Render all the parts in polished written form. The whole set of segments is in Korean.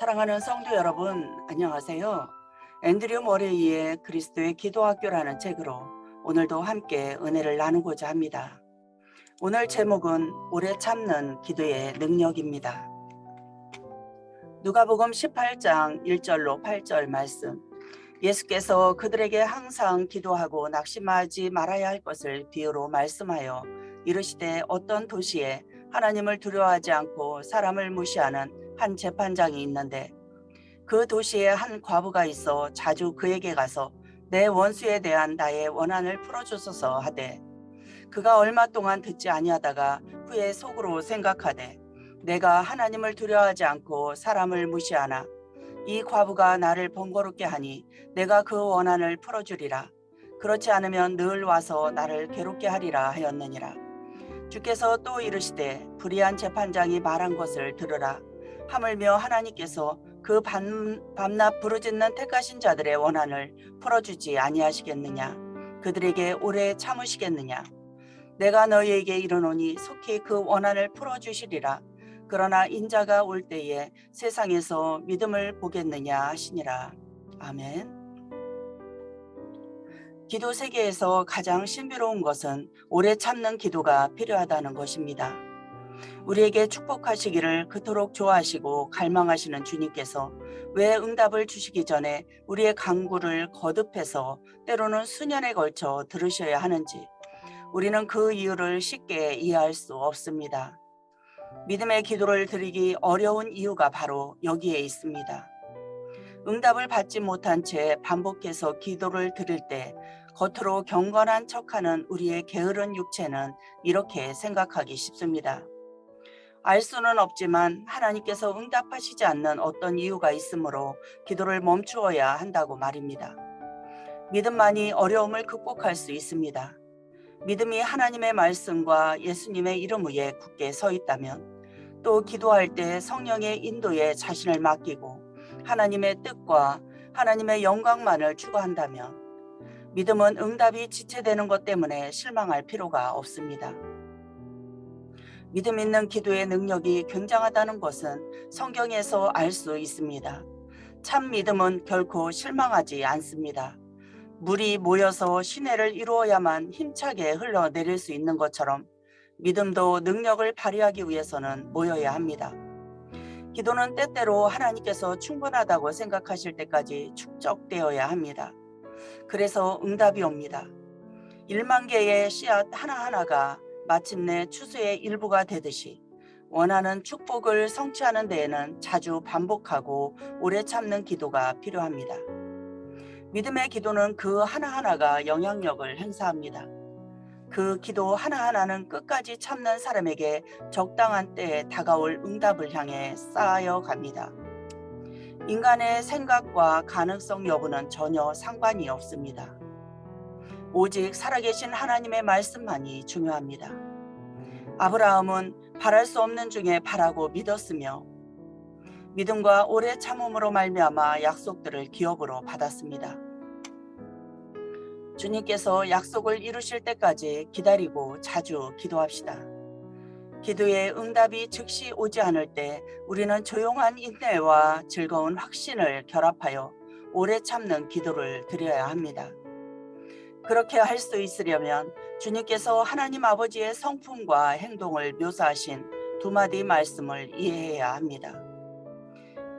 사랑하는 성도 여러분, 안녕하세요. 앤드류 머레이의 그리스도의 기도학교라는 책으로 오늘도 함께 은혜를 나누고자 합니다. 오늘 제목은 오래 참는 기도의 능력입니다. 누가복음 18장 1절로 8절 말씀. 예수께서 그들에게 항상 기도하고 낙심하지 말아야 할 것을 비유로 말씀하여 이르시되 어떤 도시에 하나님을 두려워하지 않고 사람을 무시하는 한 재판장이 있는데 그 도시에 한 과부가 있어 자주 그에게 가서 내 원수에 대한 나의 원한을 풀어주소서 하되 그가 얼마 동안 듣지 아니하다가 후에 속으로 생각하되 내가 하나님을 두려워하지 않고 사람을 무시하나 이 과부가 나를 번거롭게 하니 내가 그 원한을 풀어주리라. 그렇지 않으면 늘 와서 나를 괴롭게 하리라 하였느니라. 주께서 또 이르시되 불의한 재판장이 말한 것을 들으라. 하물며 하나님께서 그 밤낮 부르짖는 택하신 자들의 원한을 풀어주지 아니하시겠느냐. 그들에게 오래 참으시겠느냐. 내가 너희에게 이르노니 속히 그 원한을 풀어주시리라. 그러나 인자가 올 때에 세상에서 믿음을 보겠느냐 하시니라. 아멘. 기도 세계에서 가장 신비로운 것은 오래 참는 기도가 필요하다는 것입니다. 우리에게 축복하시기를 그토록 좋아하시고 갈망하시는 주님께서 왜 응답을 주시기 전에 우리의 간구를 거듭해서 때로는 수년에 걸쳐 들으셔야 하는지 우리는 그 이유를 쉽게 이해할 수 없습니다. 믿음의 기도를 드리기 어려운 이유가 바로 여기에 있습니다. 응답을 받지 못한 채 반복해서 기도를 드릴 때 겉으로 경건한 척하는 우리의 게으른 육체는 이렇게 생각하기 쉽습니다. 알 수는 없지만 하나님께서 응답하시지 않는 어떤 이유가 있으므로 기도를 멈추어야 한다고 말입니다. 믿음만이 어려움을 극복할 수 있습니다. 믿음이 하나님의 말씀과 예수님의 이름 위에 굳게 서 있다면 또 기도할 때 성령의 인도에 자신을 맡기고 하나님의 뜻과 하나님의 영광만을 추구한다면 믿음은 응답이 지체되는 것 때문에 실망할 필요가 없습니다. 믿음 있는 기도의 능력이 굉장하다는 것은 성경에서 알 수 있습니다. 참 믿음은 결코 실망하지 않습니다. 물이 모여서 시내를 이루어야만 힘차게 흘러내릴 수 있는 것처럼 믿음도 능력을 발휘하기 위해서는 모여야 합니다. 기도는 때때로 하나님께서 충분하다고 생각하실 때까지 축적되어야 합니다. 그래서 응답이 옵니다. 1만 개의 씨앗 하나하나가 마침내 추수의 일부가 되듯이 원하는 축복을 성취하는 데에는 자주 반복하고 오래 참는 기도가 필요합니다. 믿음의 기도는 그 하나하나가 영향력을 행사합니다. 그 기도 하나하나는 끝까지 참는 사람에게 적당한 때에 다가올 응답을 향해 쌓여 갑니다. 인간의 생각과 가능성 여부는 전혀 상관이 없습니다. 오직 살아계신 하나님의 말씀만이 중요합니다. 아브라함은 바랄 수 없는 중에 바라고 믿었으며 믿음과 오래 참음으로 말미암아 약속들을 기업으로 받았습니다. 주님께서 약속을 이루실 때까지 기다리고 자주 기도합시다. 기도의 응답이 즉시 오지 않을 때 우리는 조용한 인내와 즐거운 확신을 결합하여 오래 참는 기도를 드려야 합니다. 그렇게 할 수 있으려면 주님께서 하나님 아버지의 성품과 행동을 묘사하신 두 마디 말씀을 이해해야 합니다.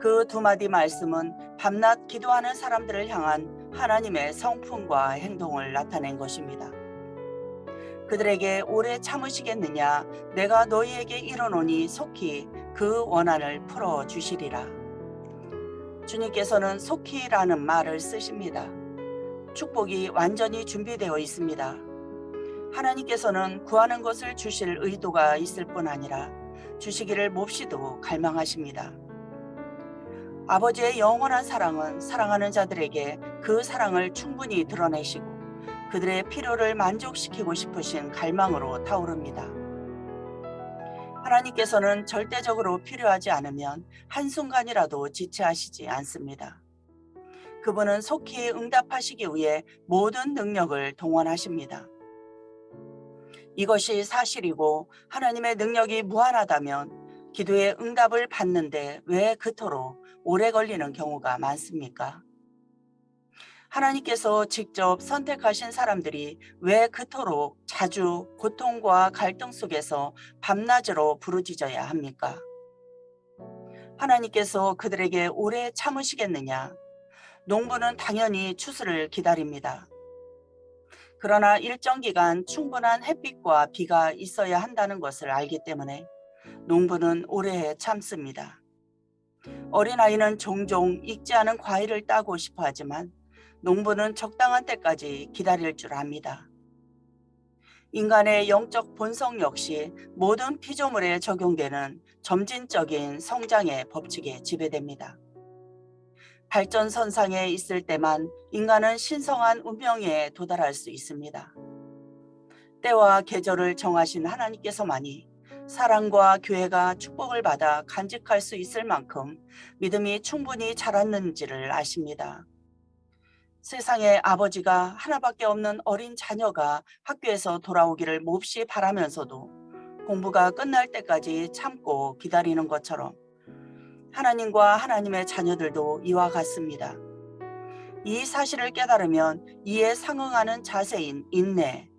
그 두 마디 말씀은 밤낮 기도하는 사람들을 향한 하나님의 성품과 행동을 나타낸 것입니다. 그들에게 오래 참으시겠느냐? 내가 너희에게 이르노니 속히 그 원한을 풀어주시리라. 주님께서는 속히라는 말을 쓰십니다. 축복이 완전히 준비되어 있습니다. 하나님께서는 구하는 것을 주실 의도가 있을 뿐 아니라 주시기를 몹시도 갈망하십니다. 아버지의 영원한 사랑은 사랑하는 자들에게 그 사랑을 충분히 드러내시고 그들의 필요를 만족시키고 싶으신 갈망으로 타오릅니다. 하나님께서는 절대적으로 필요하지 않으면 한순간이라도 지체하시지 않습니다. 그분은 속히 응답하시기 위해 모든 능력을 동원하십니다. 이것이 사실이고 하나님의 능력이 무한하다면 기도의 응답을 받는데 왜 그토록 오래 걸리는 경우가 많습니까? 하나님께서 직접 선택하신 사람들이 왜 그토록 자주 고통과 갈등 속에서 밤낮으로 부르짖어야 합니까? 하나님께서 그들에게 오래 참으시겠느냐? 농부는 당연히 추수를 기다립니다. 그러나 일정 기간 충분한 햇빛과 비가 있어야 한다는 것을 알기 때문에 농부는 오래 참습니다. 어린아이는 종종 익지 않은 과일을 따고 싶어 하지만 농부는 적당한 때까지 기다릴 줄 압니다. 인간의 영적 본성 역시 모든 피조물에 적용되는 점진적인 성장의 법칙에 지배됩니다. 발전선상에 있을 때만 인간은 신성한 운명에 도달할 수 있습니다. 때와 계절을 정하신 하나님께서만이 사랑과 교회가 축복을 받아 간직할 수 있을 만큼 믿음이 충분히 자랐는지를 아십니다. 세상에 아버지가 하나밖에 없는 어린 자녀가 학교에서 돌아오기를 몹시 바라면서도 공부가 끝날 때까지 참고 기다리는 것처럼 하나님과 하나님의 자녀들도 이와 같습니다. 이 사실을 깨달으면 이에 상응하는 자세인 인내,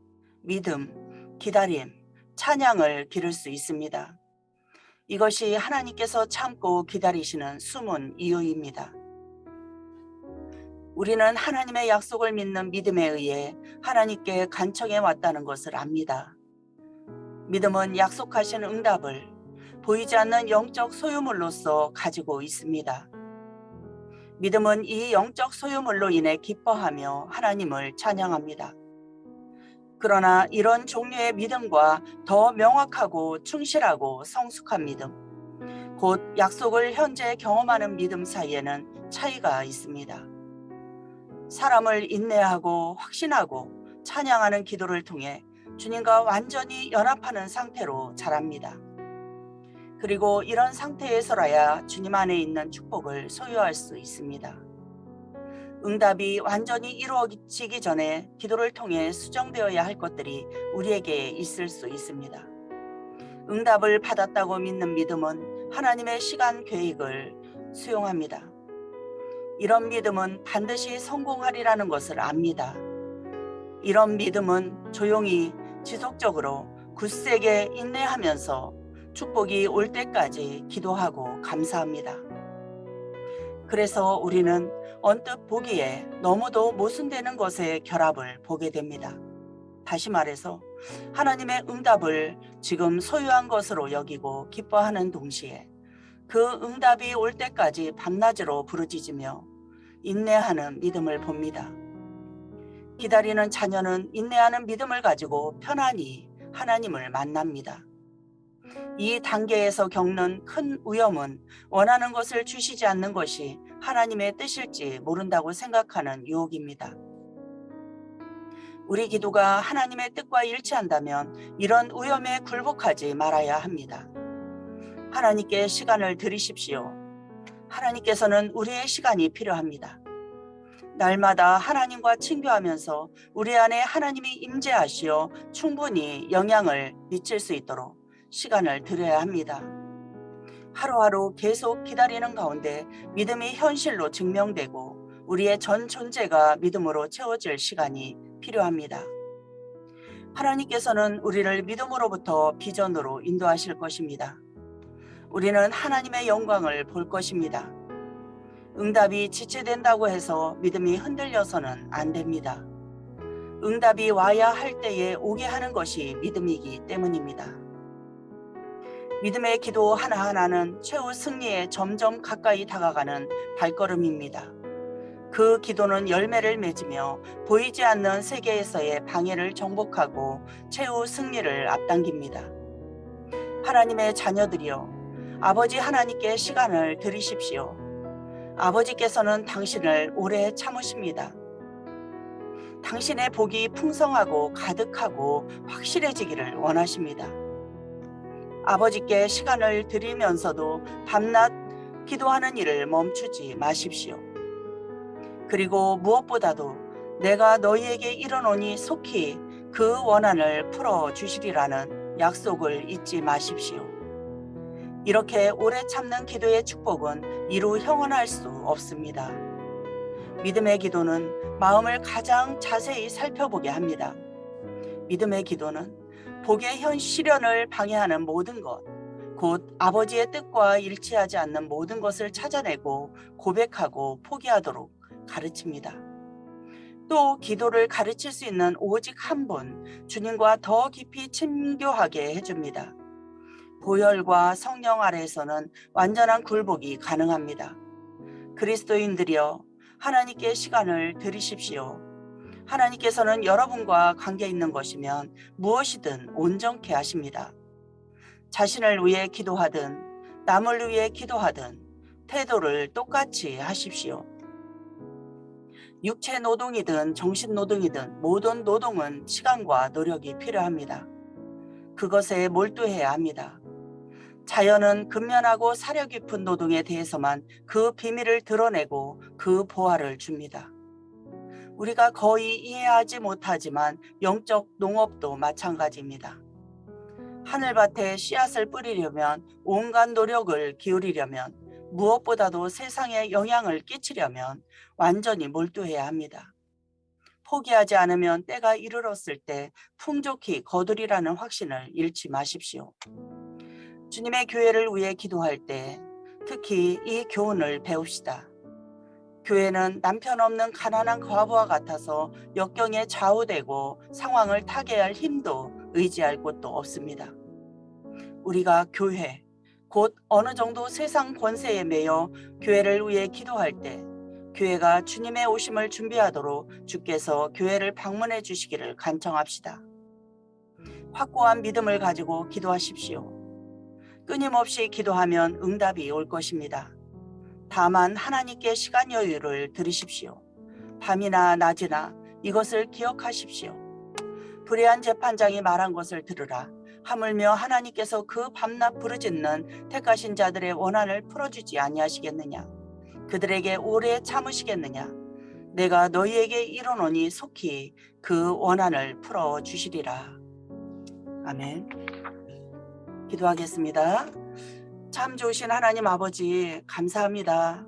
믿음, 기다림, 찬양을 기를 수 있습니다. 이것이 하나님께서 참고 기다리시는 숨은 이유입니다. 우리는 하나님의 약속을 믿는 믿음에 의해 하나님께 간청해 왔다는 것을 압니다. 믿음은 약속하신 응답을 보이지 않는 영적 소유물로서 가지고 있습니다. 믿음은 이 영적 소유물로 인해 기뻐하며 하나님을 찬양합니다. 그러나 이런 종류의 믿음과 더 명확하고 충실하고 성숙한 믿음, 곧 약속을 현재 경험하는 믿음 사이에는 차이가 있습니다. 사람을 인내하고 확신하고 찬양하는 기도를 통해 주님과 완전히 연합하는 상태로 자랍니다. 그리고 이런 상태에서라야 주님 안에 있는 축복을 소유할 수 있습니다. 응답이 완전히 이루어지기 전에 기도를 통해 수정되어야 할 것들이 우리에게 있을 수 있습니다. 응답을 받았다고 믿는 믿음은 하나님의 시간 계획을 수용합니다. 이런 믿음은 반드시 성공하리라는 것을 압니다. 이런 믿음은 조용히 지속적으로 굳세게 인내하면서 축복이 올 때까지 기도하고 감사합니다. 그래서 우리는 언뜻 보기에 너무도 모순되는 것의 결합을 보게 됩니다. 다시 말해서 하나님의 응답을 지금 소유한 것으로 여기고 기뻐하는 동시에 그 응답이 올 때까지 밤낮으로 부르짖으며 인내하는 믿음을 봅니다. 기다리는 자녀는 인내하는 믿음을 가지고 편안히 하나님을 만납니다. 이 단계에서 겪는 큰 위험은 원하는 것을 주시지 않는 것이 하나님의 뜻일지 모른다고 생각하는 유혹입니다. 우리 기도가 하나님의 뜻과 일치한다면 이런 위험에 굴복하지 말아야 합니다. 하나님께 시간을 드리십시오. 하나님께서는 우리의 시간이 필요합니다. 날마다 하나님과 친교하면서 우리 안에 하나님이 임재하시어 충분히 영향을 미칠 수 있도록 시간을 드려야 합니다. 하루하루 계속 기다리는 가운데 믿음이 현실로 증명되고 우리의 전 존재가 믿음으로 채워질 시간이 필요합니다. 하나님께서는 우리를 믿음으로부터 비전으로 인도하실 것입니다. 우리는 하나님의 영광을 볼 것입니다. 응답이 지체된다고 해서 믿음이 흔들려서는 안 됩니다. 응답이 와야 할 때에 오게 하는 것이 믿음이기 때문입니다. 믿음의 기도 하나하나는 최후 승리에 점점 가까이 다가가는 발걸음입니다. 그 기도는 열매를 맺으며 보이지 않는 세계에서의 방해를 정복하고 최후 승리를 앞당깁니다. 하나님의 자녀들이여, 아버지 하나님께 시간을 드리십시오. 아버지께서는 당신을 오래 참으십니다. 당신의 복이 풍성하고 가득하고 확실해지기를 원하십니다. 아버지께 시간을 드리면서도 밤낮 기도하는 일을 멈추지 마십시오. 그리고 무엇보다도 내가 너희에게 이르노니 속히 그 원한을 풀어주시리라는 약속을 잊지 마십시오. 이렇게 오래 참는 기도의 축복은 이루 형언할 수 없습니다. 믿음의 기도는 마음을 가장 자세히 살펴보게 합니다. 믿음의 기도는 복의 현 시련을 방해하는 모든 것, 곧 아버지의 뜻과 일치하지 않는 모든 것을 찾아내고 고백하고 포기하도록 가르칩니다. 또 기도를 가르칠 수 있는 오직 한 분, 주님과 더 깊이 친교하게 해줍니다. 보혈과 성령 아래에서는 완전한 굴복이 가능합니다. 그리스도인들이여, 하나님께 시간을 들이십시오. 하나님께서는 여러분과 관계 있는 것이면 무엇이든 온전케 하십니다. 자신을 위해 기도하든 남을 위해 기도하든 태도를 똑같이 하십시오. 육체 노동이든 정신 노동이든 모든 노동은 시간과 노력이 필요합니다. 그것에 몰두해야 합니다. 자연은 근면하고 사려 깊은 노동에 대해서만 그 비밀을 드러내고 그 보화를 줍니다. 우리가 거의 이해하지 못하지만 영적 농업도 마찬가지입니다. 하늘밭에 씨앗을 뿌리려면, 온갖 노력을 기울이려면, 무엇보다도 세상에 영향을 끼치려면 완전히 몰두해야 합니다. 포기하지 않으면 때가 이르렀을 때 풍족히 거두리라는 확신을 잃지 마십시오. 주님의 교회를 위해 기도할 때 특히 이 교훈을 배웁시다. 교회는 남편 없는 가난한 과부와 같아서 역경에 좌우되고 상황을 타개할 힘도 의지할 곳도 없습니다. 우리가 교회, 곧 어느 정도 세상 권세에 매여 교회를 위해 기도할 때 교회가 주님의 오심을 준비하도록 주께서 교회를 방문해 주시기를 간청합시다. 확고한 믿음을 가지고 기도하십시오. 끊임없이 기도하면 응답이 올 것입니다. 다만 하나님께 시간 여유를 드리십시오. 밤이나 낮이나 이것을 기억하십시오. 불의한 재판장이 말한 것을 들으라. 하물며 하나님께서 그 밤낮 부르짖는 택하신 자들의 원한을 풀어주지 아니하시겠느냐. 그들에게 오래 참으시겠느냐. 내가 너희에게 이르노니 속히 그 원한을 풀어주시리라. 아멘. 기도하겠습니다. 참 좋으신 하나님 아버지, 감사합니다.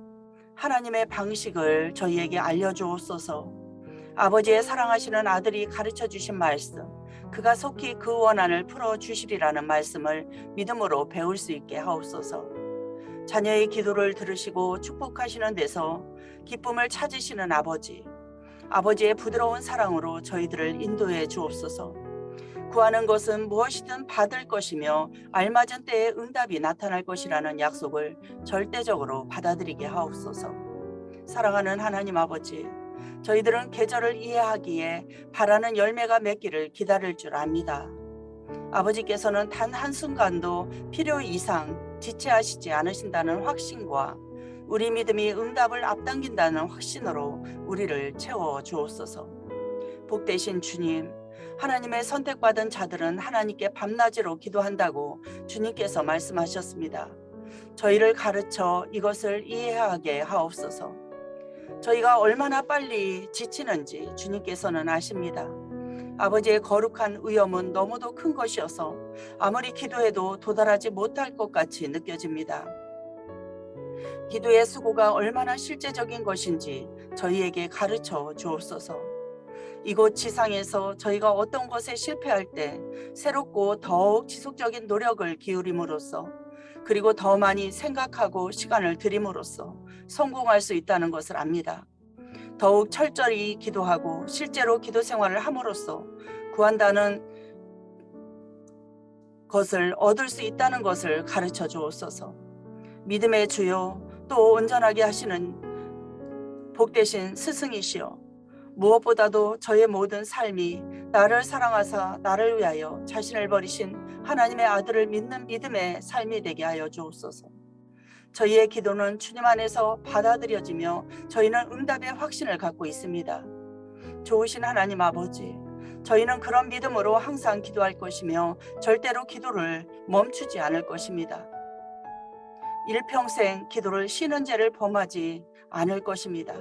하나님의 방식을 저희에게 알려주옵소서. 아버지의 사랑하시는 아들이 가르쳐 주신 말씀, 그가 속히 그 원한을 풀어주시리라는 말씀을 믿음으로 배울 수 있게 하옵소서. 자녀의 기도를 들으시고 축복하시는 데서 기쁨을 찾으시는 아버지, 아버지의 부드러운 사랑으로 저희들을 인도해 주옵소서. 구하는 것은 무엇이든 받을 것이며 알맞은 때에 응답이 나타날 것이라는 약속을 절대적으로 받아들이게 하옵소서. 사랑하는 하나님 아버지, 저희들은 계절을 이해하기에 바라는 열매가 맺기를 기다릴 줄 압니다. 아버지께서는 단 한순간도 필요 이상 지체하시지 않으신다는 확신과 우리 믿음이 응답을 앞당긴다는 확신으로 우리를 채워 주옵소서. 복되신 주님, 하나님의 선택받은 자들은 하나님께 밤낮으로 기도한다고 주님께서 말씀하셨습니다. 저희를 가르쳐 이것을 이해하게 하옵소서. 저희가 얼마나 빨리 지치는지 주님께서는 아십니다. 아버지의 거룩한 의엄은 너무도 큰 것이어서 아무리 기도해도 도달하지 못할 것 같이 느껴집니다. 기도의 수고가 얼마나 실제적인 것인지 저희에게 가르쳐 주옵소서. 이곳 지상에서 저희가 어떤 것에 실패할 때 새롭고 더욱 지속적인 노력을 기울임으로써, 그리고 더 많이 생각하고 시간을 들임으로써 성공할 수 있다는 것을 압니다. 더욱 철저히 기도하고 실제로 기도 생활을 함으로써 구한다는 것을 얻을 수 있다는 것을 가르쳐 주옵소서. 믿음의 주요, 또 온전하게 하시는 복되신 스승이시여, 무엇보다도 저의 모든 삶이 나를 사랑하사 나를 위하여 자신을 버리신 하나님의 아들을 믿는 믿음의 삶이 되게 하여 주옵소서. 저희의 기도는 주님 안에서 받아들여지며 저희는 응답의 확신을 갖고 있습니다. 좋으신 하나님 아버지, 저희는 그런 믿음으로 항상 기도할 것이며 절대로 기도를 멈추지 않을 것입니다. 일평생 기도를 쉬는 죄를 범하지 않을 것입니다.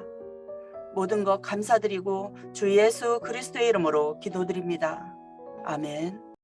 모든 것 감사드리고 주 예수 그리스도의 이름으로 기도드립니다. 아멘.